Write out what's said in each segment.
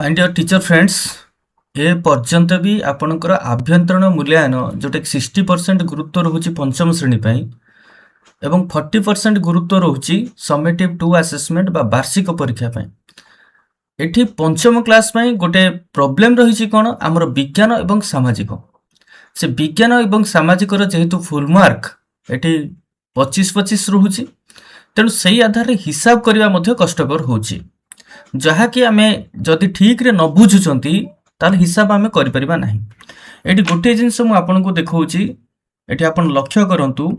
And your teacher friends ए पर्यंत भी आपणकर आभ्यंतरण मूल्यांकन जोटा 60% गुरुत्व रोचे पंचम श्रेणी एवं 40% गुरुत्व रोचे समेटिव 2 आसेसमेंट बा वार्षिक परीक्षा एठी पंचम क्लास गोटे प्रॉब्लम रही कौन आमर विज्ञान एवं सामाजिक से विज्ञान एवं सामाजिक जेहेतु फुल मार्क एठी 25-25 रोचे तेणु से आधार हिसाब करने कष्टकर होची जहाँकि आम जदि ठीक रे न बुझुंट ताल हिसाब आम कर ना ये गोटे जिनस मुझे देखा ये आप लक्ष्य करूँ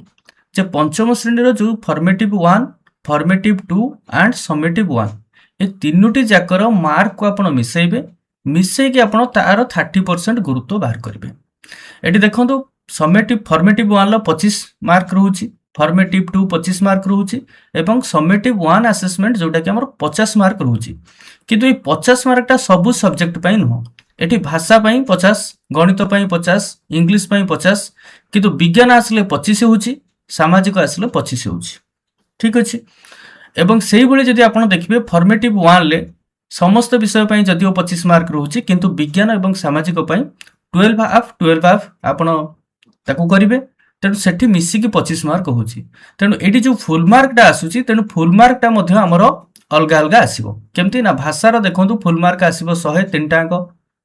जे पंचम श्रेणी जो फॉर्मेटिव 1 फॉर्मेटिव 2 एंड समेटिव 1 ये तीनोटी जाकर मार्क को आप मिसेबे मिसेक आप तार 30% गुरुत्व बाहर करेंगे। ये देखो समेटिव फॉर्मेटिव 1 25 मार्क रोचे फॉर्मेटिव 2 25 मार्क रोचे एवं समेटिव 1 आसेसमेंट जोटा कि आमर 50 मार्क रोचे किंतु ये 50 मार्कटा सबू सब्जेक्ट पाई नुह एटी भाषा पाई 50 गणित पाई 50 इंग्लिश पाई 50 किंतु विज्ञान आसले 25 होची सामाजिक आसले 25 होची ठीक अछि। एवं सेही भली जदि आपण देखिबे फॉर्मेटिव 1 ले समस्त विषय पाई जदिओ 25 मार्क रोचे किंतु विज्ञान एवं सामाजिक पाई 12 हाफ आपण ताकू करिवे तेणु सेठी मिसिकी 25 मार्क होची तेणु एटी जो फुल मार्कटा आसुची तेणु फुल मार्कटा मध्ये हमर अलग अलग आसीबो केमती ना भाषार देखंतु फुल मार्क आसीबो 100 तीनटा अंक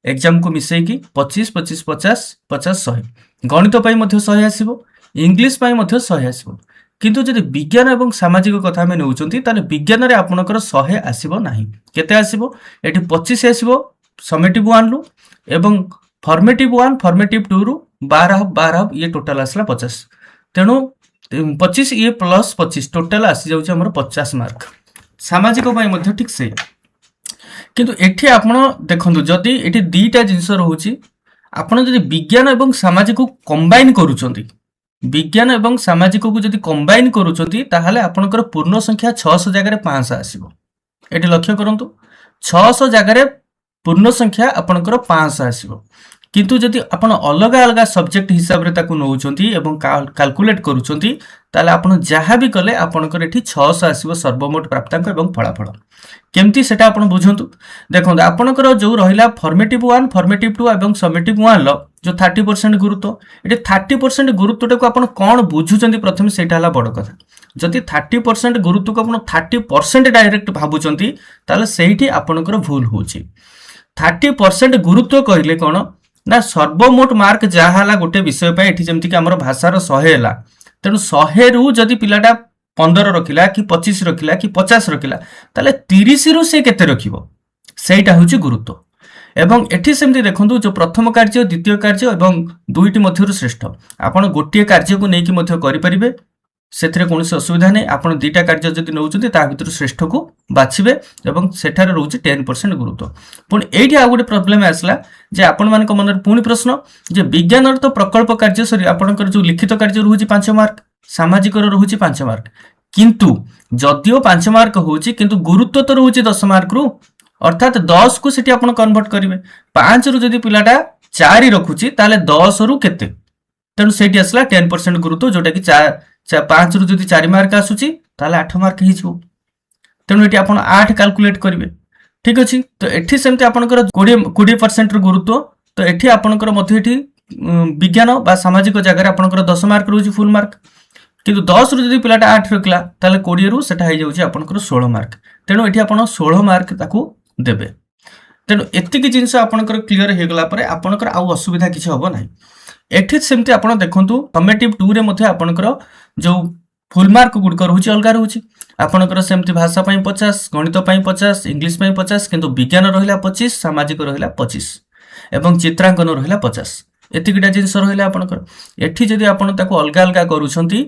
एग्जाम को मिसेकी 25 25 50 50 100 गणित पाई मध्ये 100 आसीबो इंग्लिश पाई मध्ये 100 आसीबो किंतु जदि विज्ञान एवं सामाजिक कथा में नउचंती ताले विज्ञान रे आपनकर 100 आसीबो नाही केते आसीबो एटी 25 आसीबो समेटिव 1 लु एवं फॉर्मेटिव 1 फॉर्मेटिव 2 रु 12 ये टोटल आसला 50 तेणु 25 ये प्लस 25 टोटल आसी जाउची हमर 50 मार्क सामाजिक पाई मध्ये ठीक से किंतु एठी आपण देखंतु जदि एठी दीटा जिंस रहउची आपण जदि विज्ञान एवं सामाजिक को कंबाइन करूचंती विज्ञान एवं सामाजिक को जदि कंबाइन करूचंती ताहाले आपनकर पूर्ण संख्या 600 जगह रे 500 आसीबो एठी लक्ष्य करंतु 600 जगह रे पूर्ण संख्या आपनकर 500 आसीबो किंतु जदि आपण अलग अलग सब्जेक्ट हिसाब रे ताकू नउचंती एवं कैलकुलेट करूचंती ताले आपण जहाँ भी कले आपनकर एठी 600 आसीबो सर्वमोट प्राप्तांक एवं फलाफल केमती सेटा आपण बुझंतु देखंतु आपनकर जो रहिला फॉर्मेटिव 1 फॉर्मेटिव 2 एवं समेटिव 1 लो जो 30% गुरुत्व एठी 30% गुरुत्व को आपण कोन बुझुचंती प्रथम सेटा हला बड़ कथा जदि 30% गुरुत्व को आपण 30% डायरेक्ट भाबुचंती ताले सेठी आपनकर भूल होची 30% गुरुत्व कहले कोन ना सर्वमोट मार्क जहाँ गोटे विषय पे एठी जेमति कि हमर भाषार 100 हैला तेणु 100 रु जदि पिलाटा 15 रखिला कि 25 रखिला कि 50 रखिला ताले 30 रु से केते रखिबो सेटा होची गुरुत्व एवं एठी सेमति देखंतु जो प्रथम कार्य द्वितीय कार्य एवं दुईटी मध्यरु श्रेष्ठ आपण गोटिए कार्य को नेकी मध्य करि परिबे सेथरे कोनोसी असुविधा नै आपण दुईटा कार्य जदि नउचंती ता भितर श्रेष्ठ को बाछिबे एवं सेठारे रहउची 10% गुरुत्व पण एठी आ गोटे प्रॉब्लम आसला जे आपण मानक मनर पुणी प्रश्न जे विज्ञान तो प्रकल्प कार्य सरी आपणकर जो लिखित कार्य रहउची 5 मार्क सामाजिक रहउची 5 मार्क किंतु जदिओ 5 मार्क होउची किंतु गुरुत्व तो रहउची 10 मार्क रु अर्थात 10 को सेठी आपण कन्वर्ट करिवे 5 रु जदि पिलाटा 4 रखुची ताले 10 रु केते तेणु सेठी आसला 10% गुरुत्व जोटा कि 5 रु जदि 4 मार्क आसुची ताले 8 मार्क हिजो तेणु एठी आपण 8 कैलकुलेट करिवे ठीक अछि। तो एठी सेमते आपनकर 20% रो गुरुत्व तो एठी आपनकर मध्ये एठी विज्ञान बा सामाजिक जगह आपनकर 10 मार्क रोजी फुल मार्क किंतु 10 रु जदि पिलाटा 8 रखला ताले 20 रु सेटा हे जाउची आपनकर 16 मार्क तेणु एठी आपण 16 मार्क ताकू देबे तेणु एतिकी जिंस आपनकर क्लियर हे गला परे आपनकर आउ असुविधा किछ हबो नाही। एठी सेमते आपण देखंतु समेटिव 2 रे मध्ये आपनकर जो फुल मार्क गुडक रहउची अलगा रहउची आपनकर सेमती भाषा पाई 50 गणित पाई 50 इंग्लिश पाई 50 किंतु विज्ञान रहिला 25 सामाजिक रहिला 25 एवं चित्रांकन रहिला 50 एतिकिटा जिंस रहिला आपनकर एठी जदि आपण ताको अलगा अलगा करूछंती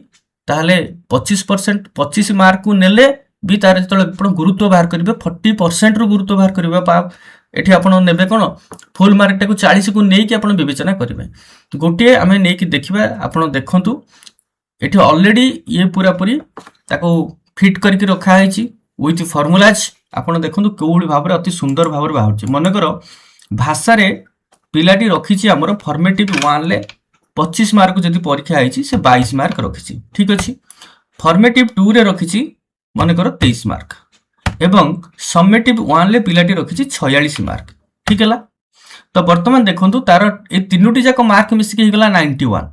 ताहले 25% मार्क को नेले भी तार जतले आपण गुरुत्व बाहर करिवे 40% रु गुरुत्व बाहर करिवे एठी आपण नेबे कोन फुल मार्क टाको 40 को नेकी आपण विवेचना करिवे गोटे आमे नेकी देखिबा आपण देखंतु एठी ऑलरेडी ये पूरा पूरी ताको फिट करके रखा है विथ फॉर्मुलाज आपण देखंतु कोउली भाबरे अति सुंदर भाबरे बाहरची मन कर भाषा रे पिलाटी रखिची हमर फॉर्मेटिव 1 ले 25 मार्क जदि परीक्षा आइची से 22 मार्क रखिची ठीक अछि। फॉर्मेटिव 2 रे रखिची मन कर 23 मार्क एवं समेटिव 1 ले पिलाटी रखिची 46 मार्क ठीक है। तो बर्तमान देखो तार ये तीनोटी जाक मार्क मिसिकी हो गला 91,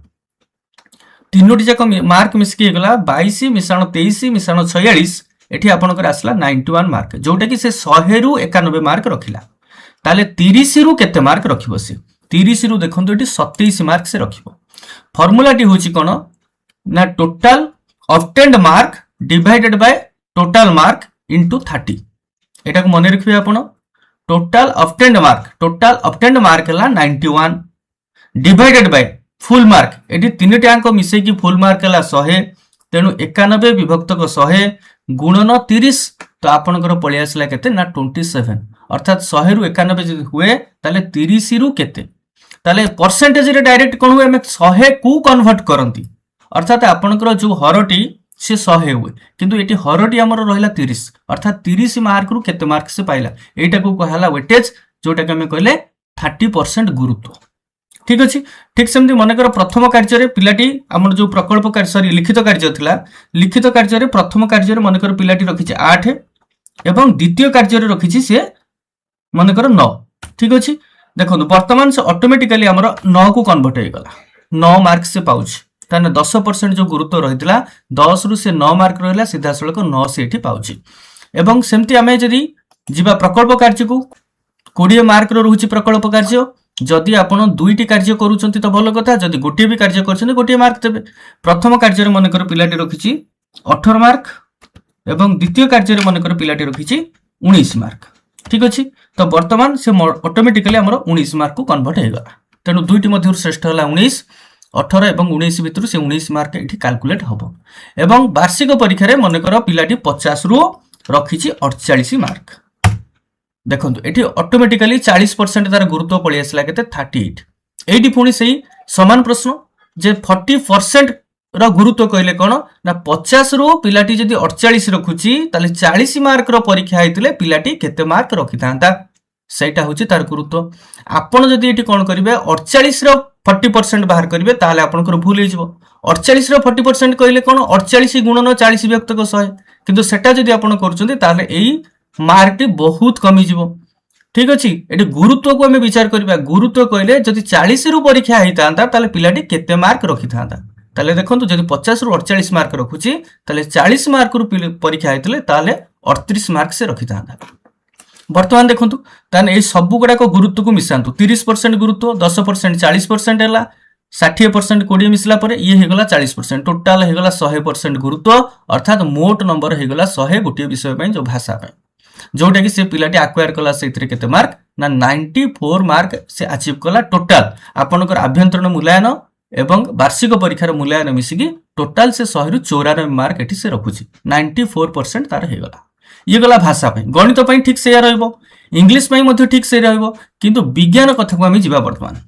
तीनोटी जाक मार्क मिसिकी हो गला 22 मिश्रण 23 मिश्रण 46, एठी आपनकर आसला 91 मार्क, जोटा कि से 100 रु 91 मार्क रखिला। ताले 30 रु केते मार्क रखिबो से? 30 रु देखंतु एठी 27 मार्क से रखिबो। फॉर्मूलाटी होची कोन ना total obtained mark divided by total mark into 30। एटा को मने रखिबे आपण, टोटल ऑब्टेन्ड मार्क हला 91 डिवाइडेड बाय फुल मार्क, एठी तीनटा अंक मिसै की फुल मार्क हला 100, तेनु 91 विभक्त को 100 गुणन 30, तो आपनकर पळि आसला केते ना 27, अर्थात 100 रु 91 जदि हुए ताले 30 रु केते, ताले परसेंटेज रे डायरेक्ट कोन हुए हम 100 को कन्वर्ट करंती, अर्थात आपनकर जो हरटी से 100 हुए, किंतु एटी हरटी हमर रहिला 30, अर्थात 30 मार्क रु केते मार्क से पाइला, एटा को कहला वेटेज, जोटा के हम कहले 30% गुरुत्व। ठीक अछि। ठीक सेमती मनकर प्रथम कार्य रे पिलाटी हमर जो प्रकल्प कार्य सॉरी लिखित कार्य थिला, लिखित कार्य रे प्रथम कार्य रे मनकर पिलाटी रखिछि 8 एवं द्वितीय कार्य रे रखिछि से मनकर 9। ठीक अछि। देखो वर्तमान से ऑटोमेटिकली हमर 9 को कन्वर्ट हो गला, 9 मार्क से पाउछ, ताने 10% जो गुरुत्व रहितला 10 रु से 9 मार्क रहिला, सीधा सळक 9 से एठी पाउछि। एवं सेमती हमें जदि जिबा प्रकल्प कार्य को 20 मार्क रो रहुछि प्रकल्प कार्य, जदि आपण दुईटी कार्य करूछंती तो भलो कथा, जदि गोटे भी कार्य करछंती गोटे मार्क देबे। प्रथम कार्य रे मनकर पिलाटी रखिछि 18 मार्क एवं द्वितीय कार्य रे मनकर पिलाटी रखिछि 19 मार्क। ठीक अछि। तो वर्तमान से ऑटोमेटिकली हमर 19 मार्क को कन्वर्ट हो गला, तेनु दुईटी मध्य श्रेष्ठ हला 19, 18 एवं 19 भितर से 19 मार्क एठी कैलकुलेट हबो। एवं वार्षिक परीक्षा रे मनकर पिलाटी 50 रु रखिछि 48 मार्क। देखंतु एठी ऑटोमेटिकली 40% तार गुरुत्व पळि आसला केते 38। एठी पुणी सही समान प्रश्न जे 40% रो गुरुत्व कहले कोन ना 50 रु पिलाटी जदि 48 रखुची ताले 40 मार्क रो परीक्षा आइतिले पिलाटी केते मार्क रखितांता, सेटा होची तार गुरुत्व। आपण जदि एठी कोन करिवे 48 रो 40% बाहर करिवे ताले आपनकर भूल हो जिवो। 48 रो 40% कहले कोन 48 गुणन 40 व्यक्त को 100, किंतु सेटा जदि आपण करचंती ताले एई मार्क टी बहुत कमी जीवो। ठीक अछि। एटी गुरुत्व को हमें विचार करिबा, गुरुत्व कहले जदि 40 रु परीक्षा आइतांता ताले पिलाटी केते मार्क रखितांता, ताले देखंतु जदि 50 रु 48 मार्क रखुची ताले 40 मार्क रु परीक्षा आइतले ताले 38 मार्क से रखितांता। वर्तमान देखंतु ताने ए सब गुडा को गुरुत्व को मिसांतु, 30% गुरुत्व 10% 40% हैला, 60% 20 मिसला परे ये हेगला 40%, टोटल हेगला 100% गुरुत्व, अर्थात मोट नंबर हेगला 100 गोटे विषय पे जो भाषा पे, जोटा कि से पिलाटी एक्वायर कला सेथिरे केते मार्क ना 94 मार्क से अचीव कला। टोटल आपनकर आभ्यंतरण मूल्यांकन एवं वार्षिक परीक्षार मूल्यांकन मिसिकी टोटल से 100 रु 94 मार्क एठी से रखुची, 94% तार हेगला। ये गला भाषा पे, गणित पे ठीक से रहइबो, इंग्लिश पे मध्ये ठीक से रहइबो, किंतु विज्ञान कथा को हम जिबा। वर्तमान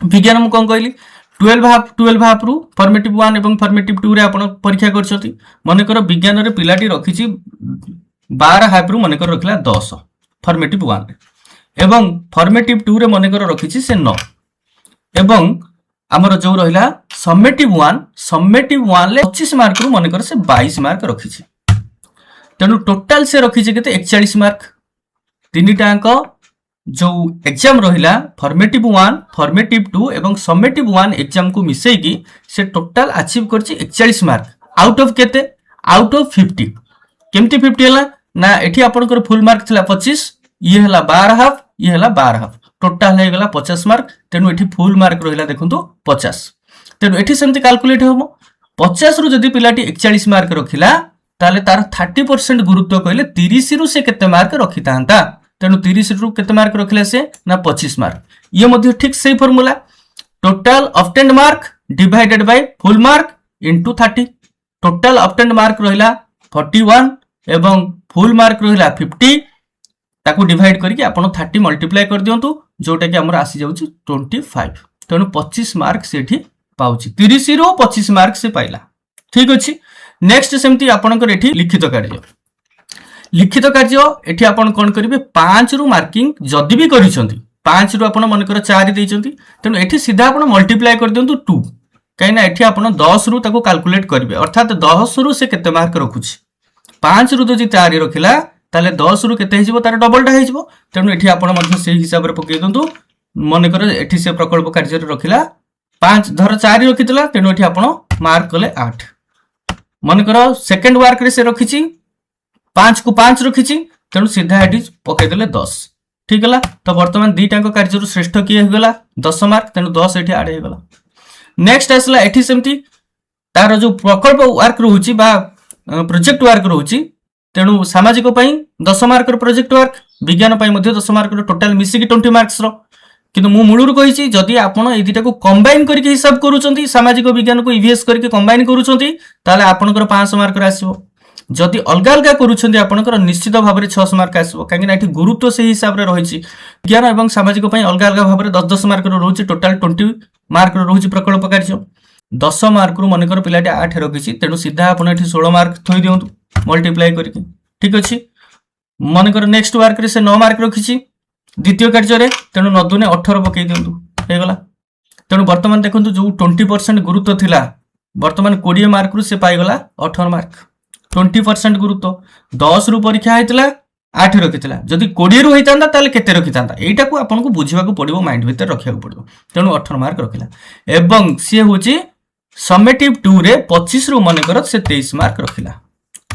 विज्ञान हम कोन कहली 12 हाफ रु फॉर्मेटिव 1 एवं फॉर्मेटिव 2 रे आपण परीक्षा करछथि। मनकर विज्ञान रे पिलाटी रखिछि 12 हाफ रु मनकर रखला 10 फॉर्मेटिव 1 रे, एवं फॉर्मेटिव 2 रे मनकर रखिछि से 9, एवं हमर जो रहिला समेटिव 1 ले 25 मार्क रु मनकर से 22 मार्क रखिछि। तेनु टोटल से रखिछि केते 41 मार्क। तीनटा अंक जो एग्जाम रहिला फॉर्मेटिव 1, फॉर्मेटिव 2 एवं समेटिव 1 एग्जाम को मिसै की से टोटल अचीव करछि 41 मार्क आउट ऑफ केते, आउट ऑफ 50। केमती 50 हला ना एठी आपनकर फुल मार्क थिला 25, ये हला 12 हाफ, ये हला 12 हाफ, टोटल हे गला 50 मार्क। तेनु एठी फुल मार्क रहिला देखंतु 50। तेनु एठी सेमती कैलकुलेट होमो 50 रु जदि पिलाटी 41 मार्क रखिला ताले तार 30% गुरुत्व कहले 30 रु से केते मार्क रखितांता, तेनु 30 रु केते मार्क रखिले से ना 25 मार्क। ये मध्ये ठीक सही formula, total obtained mark divided by full mark into 30। Total obtained mark रहिला 41 एवं फुल मार्क रहिला 50, ताकू डिवाइड करके आपण 30 मल्टीप्लाई कर दियंतु, जोटा कि हमर आसी जाउची 25। तेनु 25 मार्क सेठी पाउची, 30 रु 25 मार्क से पाइला। ठीक अछि। नेक्स्ट सेमती आपनकर एठी लिखित कार्य, लिखित कार्य एठी आपण कोन करिवे 5 रु मार्किंग जदि भी करिसंती, 5 रु आपण मनकर 4 देइचंती, तेनु एठी सीधा आपण मल्टीप्लाई कर दियंतु 2, काइना एठी आपण 10 रु ताको कैलकुलेट करिवे, अर्थात 10 रु से केते मार्क रखुची। 5 रु जदि 4 रखिला ताले 10 रु केते हिजिबो तार डबलटा हिजिबो तेणु एठी आपण मध्ये सेही हिसाब रे पकै दंतु मन कर एठी से प्रकल्प कार्य रे रखिला 5 धर 4 रखितला तेणु एठी आपण मार्क कले 8 मन कर सेकंड वर्क रे से रखिछि 5 को 5 रखिछि तेणु सीधा एठी पकै देले 10 ठीक है। तो वर्तमान दीटाक कार्य श्रेष्ठ किए होगला 10 मार्क तेणु 10 एठी आड होगला। नेक्स्ट आसला एठी सेमती तार जो प्रकल्प वर्क रोची बा प्रोजेक्ट वर्क रोची तेणु सामाजिक पई 10 मार्क रो प्रोजेक्ट वर्क विज्ञान पई मध्ये 10 मार्क रो टोटल मिसी की 20 मार्क्स रो किंतु मु मूलरू कहिछि जदि आपण ए दिटा को कंबाइन करके हिसाब करूचंती सामाजिक विज्ञान को ईवीएस करके कंबाइन करूचंती ताले आपनकर 500 मार्क रे आसीबो जदि अलग अलग करूछंती आपनकर निश्चित भाव में 600 मार्क आसीबो काकि ना एठी गुरुत्व से हिसाब रे रहिछि विज्ञान एवं सामाजिक पई अलग अलग भाव में 10 मार्क रो रहउछि टोटल 20 मार्क रो रहउछि प्रकल्प कार्य 10 मार्क रु मनकर पिलाटी 8 रखिछि तेणु सीधा आपण एठी 16 मार्क थोइ दियंतु मल्टीप्लाई करके ठीक अछि। मनकर नेक्स्ट वर्क रे से 9 मार्क रखिछि द्वितीय कार्य रे तेणु 9 दुने 18 पकई दियंतु हे गला तेणु वर्तमान देखंतु जो 20% गुरुत्व थिला वर्तमान 20 मार्क रु से पाई गला 18 मार्क 20% गुरुत्व 10 रु परीक्षा हेतिला 8 रखिथिला जदि 20 रु हेतांदा ताले केते रखितांदा एटा को आपन को बुझिबा को पड़िबो माइंड भीतर रखिया को पड़िबो तेणु 18 मार्क रखिला एवं से होची समेटिव 2 रे 25 रु मन कर से 23 मार्क रखिला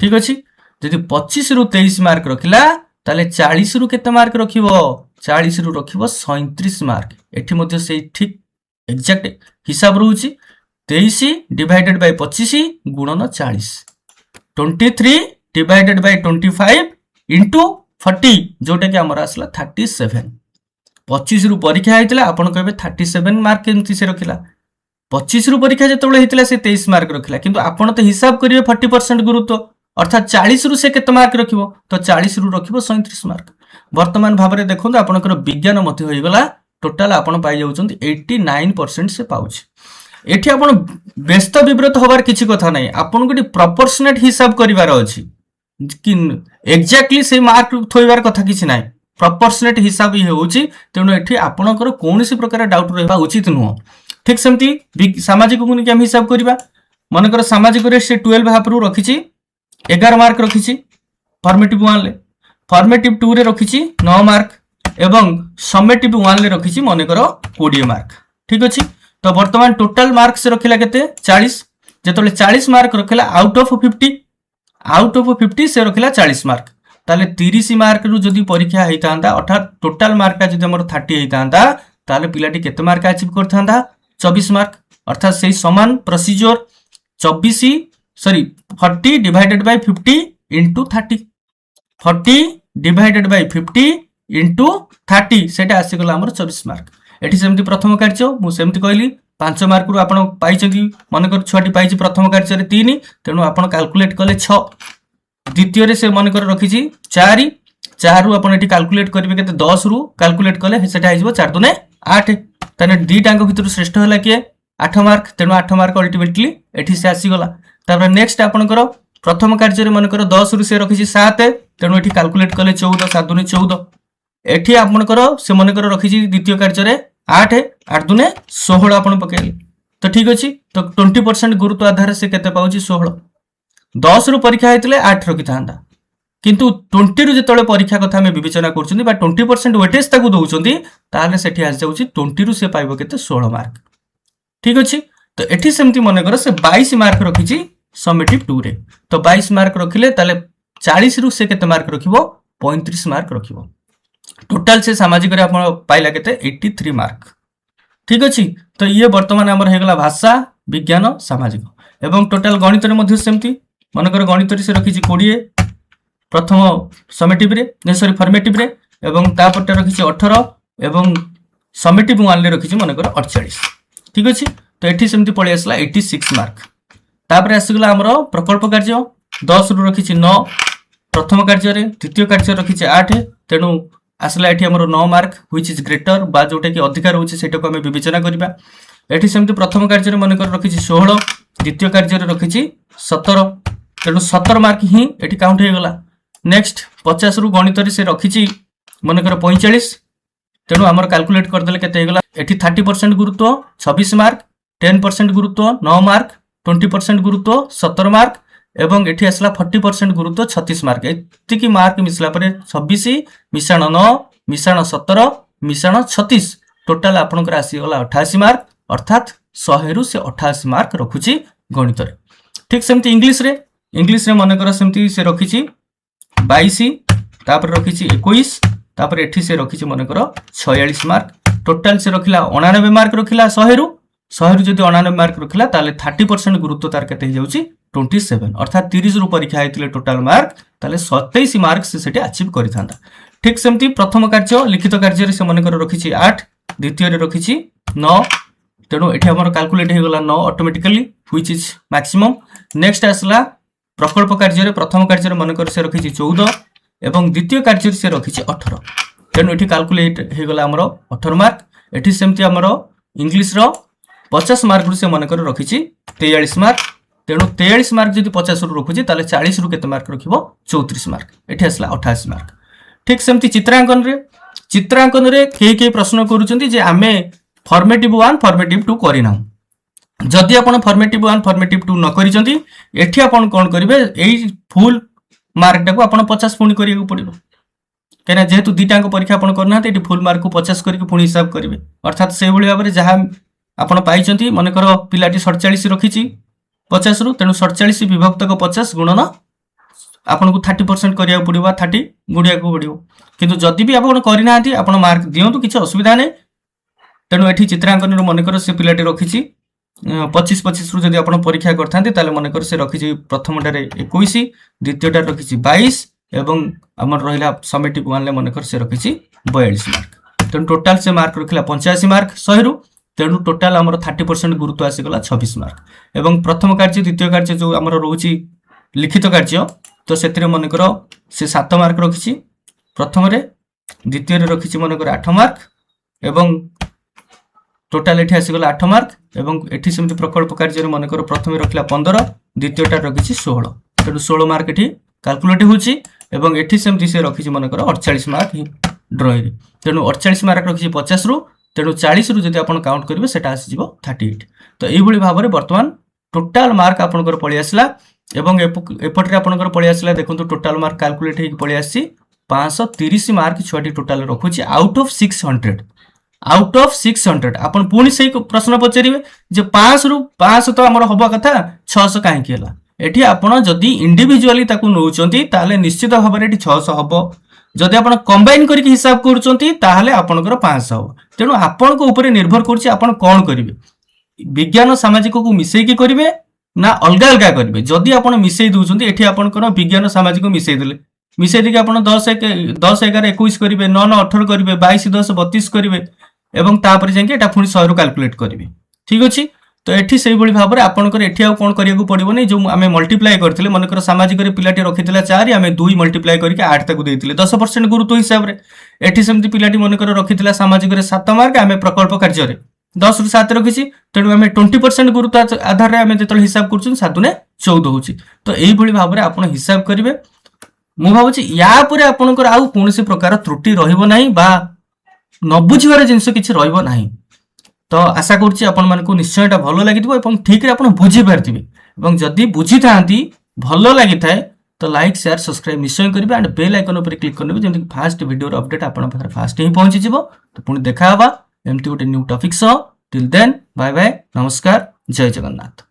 ठीक अछि। जदि 25 रु 23 मार्क रखिला ताले 40 रु केते मार्क रखिबो 40 रु रखिबो 37 मार्क एठी मध्ये से ठीक एग्जैक्ट हिसाब रहउची 23 डिवाइडेड बाय 25 गुणन 40 23 डिवाइडेड बाय 25 इंटू 40 जोटा कि हमर आसला 37 25 रु परीक्षा हेतिला आपण कहबे 37 मार्क केमति से रखिला 25 रु परीक्षा जेतबेले हेतिला से 23 मार्क रखिला किंतु आपण तो हिसाब करिवे 40% गुरुत्व अर्थात 40 रु से केते मार्क रखिबो तो 40 रु रखिबो 37 मार्क वर्तमान भाव में देखो आपनकर विज्ञान मध्य होई गला टोटल आपण पाई जाउछंती 89% से पाउछ एठी आपण व्यस्त विब्रत होबार किछि कथा नै आपण गोटी प्रोपोर्शनेट हिसाब करिवार अछि कि एग्जैक्टली से मार्क थोइबार कथा किछि नै प्रोपोर्शनेट हिसाब ही होउछि तेणु एठी आपनकर कोनोसी प्रकार डाउट रहबा उचित नुह ठीक सेमती सामाजिक को हम हिसाब करिबा मनकर सामाजिक रे से 12 हाफ रु रखिछि 11 मार्क रखिछि फॉर्मेटिव 1 ले फॉर्मेटिव 2 रे रखिछि 9 मार्क एवं समेटिव 1 ले रखिछि मनकर 20 मार्क ठीक अछि। तो वर्तमान टोटल मार्क से रखिला केते 40 जेतले 40 मार्क रखिला आउट ऑफ 50 से रखिला 40 मार्क ताले 30 मार्क रु जदी परीक्षा हेतांदा अर्थात टोटल मार्क जदी हमर 30 हेतांदा ताले पिलाटी केते मार्क अचीव करथांदा 24 मार्क अर्थात सेही समान procedure 40 divided by 50 into 30 40 divided by 50 into 30 सेटा आसी गला हमर 24 मार्क एठी सेमती प्रथम कार्य मु सेमती कहली 5 मार्क रु आपण पाइछथि मनकर छुआटी पाइछि प्रथम कार्य रे 3 तेणु आपण कैलकुलेट कले 6 द्वितीय रे से मनकर रखिछि 4 रु आपण एठी कैलकुलेट करिवे केते 10 रु कैलकुलेट कले सेटा हिजबो 4 दुने 8 तने डी टांग भितर श्रेष्ठ होला के 8 मार्क तेणु 8 मार्क अल्टीमेटली एठी से आसी गला तापर नेक्स्ट आपनकर प्रथम कार्य रे मनकर 10 रु से रखिछि 7 तेणु एठी कैलकुलेट कले 14 7 दुने 14 एठी आपनकर से मनकर रखिछि द्वितीय कार्य रे 8 दुने 16 आपण पकेले तो ठीक अछि। तो 20% गुरुत्व आधार से केते पाउछि 16 10 रु परीक्षा हेतले 8 रखि थांदा किंतु 20 रु जेतले परीक्षा कथा में विवेचना करछुंदी बा 20% वेटेज ताकू दउछुंदी ताले सेठी आस जाउछि 20 रु से पाइबो केते 16 मार्क ठीक अछि। तो एठी सेमती मने कर से 22 मार्क रखिछि समेटिव 2 रे तो 22 मार्क रखिले ताले 40 रु से केते मार्क रखिबो 35 मार्क रखिबो टोटल से सामाजिक रे आपण पाइला केते 83 मार्क ठीक अछि। तो ये वर्तमान हमर हेगला भाषा विज्ञान सामाजिक एवं टोटल गणित रे मध्ये सेमती मनकर गणित रे से रखिछि 20 प्रथम समेटिव रे ने सॉरी फॉर्मेटिव रे एवं तापटे रखिछि 18 एवं समेटिव 1 ले रखिछि मनकर 48 ठीक अछि। तो एठी सेमती पळि आसला 86 मार्क तापर आसीगला हमर प्रकल्प कार्य 10 रु रखिछि 9 प्रथम कार्य रे द्वितीय कार्य रखिछि 8 तेणु आसला एठी हमर 9 मार्क व्हिच इज ग्रेटर बा जोटा कि अधिकार होछि सेटा को हम विवेचना करिबा एठी सेमती प्रथम कार्य रे मनकर रखिछि 16 द्वितीय कार्य रे रखिछि 17 तेणु 17 मार्क ही एठी काउंट हे गला नेक्स्ट 50 रु गणित रे से रखिछि मनकर 45 तेणु हमर कैलकुलेट कर देले केते हे गला एठी 30% गुरुत्व 26 मार्क 10% गुरुत्व 9 मार्क 20% गुरुत्व 17 मार्क এবং এটি আসলা 40% গুরুত্ব 36 মার্ক। এତିকি মার্ক মিশিলা পরে 26 মিଶାଣ 9 মিଶାଣ 17 মিଶାଣ 36 টোটাল আপনার আসিগলা 88 মার্ক, অর্থাৎ 100 রু সে 88 মার্ক রখুছি গণিতরে। ঠিক সেমতি ইংলিশ রে মনেকর সেমতি সে রখিছি 22, তারপরে রখিছি 21, তারপরে এটি সে রখিছি মনেকর 46 মার্ক। টোটাল সে রখিলা 99 মার্ক রখিলা 100 রু যদি 99 মার্ক রখিলা তাহলে 30% গুরুত্ব তার কেতে হয়ে যাଉଛି 27, অর্থাৎ 30 রু পরীক্ষা হয়েছিল টোটাল মার্ক তাহলে 27 মার্ক সে সেটি আচিভ করে থান্তা। ঠিক সেমতি প্রথম কার্য লিখিত কার্যরে সে মনেকর রখিছি 8, দ্বিতীয় রখিছি 9, তেণু এটি আমার ক্যালকুলেট হয়ে গলা 9 automatically which is maximum. Next আসলা প্রকল্প কার্যরে প্রথম কার্যরে মনেকর সে রখিছি 14 এবং দ্বিতীয় কার্যরে সে রখিছি 18, তেণু এটি ক্যালকুলেট হয়ে গলা আমার 18 মার্ক। এটি সেমতি আমার ইংলিশ র 50 মার্ক রু সে মনেকর রখিছি 43 মার্ক, তেণু 43 মার্ক যদি 50 রু রখুছি তাহলে 40 রু কেতে মার্ক রখিব 34 মার্ক, এটি আসলা 88 মার্ক। ঠিক সেমতি চিত্রাঙ্কନରେ কে প্রশ্ন করুଛନ୍ତି যে ଆମେ ফর্মেটিভ 1 ফর্মেটিভ 2 କରିନାହୁଁ। যদি ଆପଣ ফর্মেটিভ 1 ফর্মেটিভ 2 ନ କରିଛନ୍ତି ଏଠି ଆପଣ କ'ଣ କରିବେ, ଏଇ ফুল ମାର୍କଟାକୁ ଆପଣ 50 ପୁଣି କରିବାକୁ ପଡ଼ିବ, କାହିଁକିନା ଯେହେତୁ ଦୁଇଟାଙ୍କ ପରୀକ୍ଷା ଆପଣ କରିନାହାନ୍ତି ଏଠି ଫୁଲ ମାର୍କକୁ 50 କରିକି ପୁଣି ହିସାବ କରିବେ। ଅର୍ଥାତ୍ ସେଇଭଳି ଭାବରେ ଯାହା ଆପଣ ପାଇଛନ୍ତି, ମନେକର ପିଲାଟି 47 ରଖିଛି 50 ରୁ, ତେଣୁ 47 ବିଭକ୍ତକ 50 ଗୁଣନ ଆପଣଙ୍କୁ 30% କରିବାକୁ ପଡ଼ିବ, 30 ଗୁଣିବାକୁ ପଡ଼ିବ। କିନ୍ତୁ ଯଦି ବି ଆପଣ କରିନାହାନ୍ତି ଆପଣ ମାର୍କ ଦିଅନ୍ତୁ, କିଛି ଅସୁବିଧା ନାହିଁ। ତେଣୁ ଏଠି ଚିତ୍ରାଙ୍କନରୁ ମନେକର ସେ ପିଲାଟି ରଖିଛି 25 ରୁ ଯଦି ଆପଣ ପରୀକ୍ଷା କରିଥାନ୍ତି ତାହେଲେ ମନେକର ସେ ରଖିଛି ପ୍ରଥମଟାରେ 21, ଦ୍ୱିତୀୟଟାରେ ରଖିଛି 22 ଏବଂ ଆମର ରହିଲା ସମିଟିଭ 1ରେ ମନେକର ସେ ରଖିଛି 42 ମାର୍କ। ତେଣୁ ଟୋଟାଲ ସେ ମାର୍କ ରଖିଲା 85 ମାର୍କ 100 ରୁ, ତେଣୁ ଟୋଟାଲ ଆମର 30% ଗୁରୁତ୍ୱ ଆସିଗଲା 26 ମାର୍କ। ଏବଂ ପ୍ରଥମ କାର୍ଯ୍ୟ ଦ୍ୱିତୀୟ କାର୍ଯ୍ୟ ଯେଉଁ ଆମର ରହୁଛି লিখিত କାର୍ଯ୍ୟ, ତ ସେଥିରେ ମନେକର ସେ 7 ମାର୍କ ରଖିଛି ପ୍ରଥମରେ, ଦ୍ୱିତୀୟରେ ରଖିଛି ମନେକର 8 ମାର୍କ ଏବଂ ଟୋଟାଲ ଏଠି ଆସିଗଲା 8 ମାର୍କ। ଏବଂ ଏଠି ସେମିତି ପ୍ରକଳ୍ପ କାର୍ଯ୍ୟରେ ମନେକର ପ୍ରଥମେ ରଖିଲା 15, ଦ୍ୱିତୀୟଟା ରଖିଛି 16, ତେଣୁ 16 ମାର୍କ ଏଠି କାଲକୁଲେଟ୍ ହେଉଛି। ଏବଂ ଏଠି ସେମିତି ସେ ରଖିଛି ମନେକର 48 ମାର୍କ ଡ୍ରଇଂରେ, ତେଣୁ 48 ମାର୍କ ରଖିଛି 50 ରୁ, ତେଣୁ 40 ରୁ ଯଦି ଆପଣ କାଉଣ୍ଟ କରିବେ ସେଟା ଆସିଯିବ 38। ତ এইভাবে ভাবে বর্তমান টোটাল মার্ক আপনার পড়ে আসলা এবং এপটে আপনার পড়ে আসলা। দেখুন টোটাল মার্ক ক্যালকুলেট হয়ে পড়ে আসছি 530 মার্ক ছুয়াটি টোটাল রখুছি আউট অফ 600। আউট অফ 600 আপন পুনি সেই প্রশ্ন পচারিবে যে 5 রু 500 তো আমার হবা কথা 600 কাহিকি হলা। এটি আপন যদি ইন্ডিভিজুয়ালি তাকু নউচন্তি তাহলে নিশ্চিত ভাবে এটি 600 হবো, যদি আপন কম্বাইন করিকি হিসাব করুচন্তি তাহলে আপনকৰ 500 হবো। তেণু আপনক উপরে নির্ভর করছে আপন কোন করিবে, বিজ্ঞান সামাজিক কু মিশাইকি করিবে না অলগা অলগা করিবে। যদি আপন মিশাই দউচন্তি এটি আপনকৰ বিজ্ঞান সামাজিক মিশাই দেলে, মিশাই দিকে আপন 10 11 21 করিবে, 9 9 18 করিবে, 22 10 32 করিবে এবং তারপরে যাই এটা পুনি 100 রু ক্যালকুলেট করিবে। ঠিক আছে, তো এটি সেইভাবে ভাবে আপনার এটি আউ কোণ করা পড়বনি। যে আমি মল্টিপ্লাই করলে মনেকর সামাজিক পিলাটি রক্ষিলা 4, আমি 2 মল্টিপ্লাই করি 8 তাকে দিয়ে 10% গুরুত্ব হিসাবে। এটি সেমতি পিলাটি মনেকর রক্ষিলা সামাজিক 7 মার্ক, আমি প্রকল্প কার্যরে 10 রু 7 রখিছি, তেণু আমি 20% গুরুত্ব আধারে আমি যেত হিসাব করছি 7 × 14 হচ্ছে। তো এইভাবে ভাবে আপনার হিসাব করবে। মু ভাবুছি ইয়াপরে আপনার আউ কৌশি প্রকার ত্রুটি রহব না বা ন বুঝিবার জিনিস কিছু রহব না। তো আশা করছি আপনার নিশ্চয় এটা ভালো লাগি এবং ঠিক আপনার বুঝিপারে এবং যদি বুঝি থাকে ভাল লাগি থাকে তো লাইক शेयर सब्सक्राइब निश्चय करेंगे एंड बेल आइकन पर क्लिक करेंगे जमी फास्ट वीडियो अपडेट आप फास्ट ही पहुंची जीव। तो पुणी देखा एमती गोटे न्यू टॉपिक सह। टिल देन बाय बाय, नमस्कार, जय जगन्नाथ।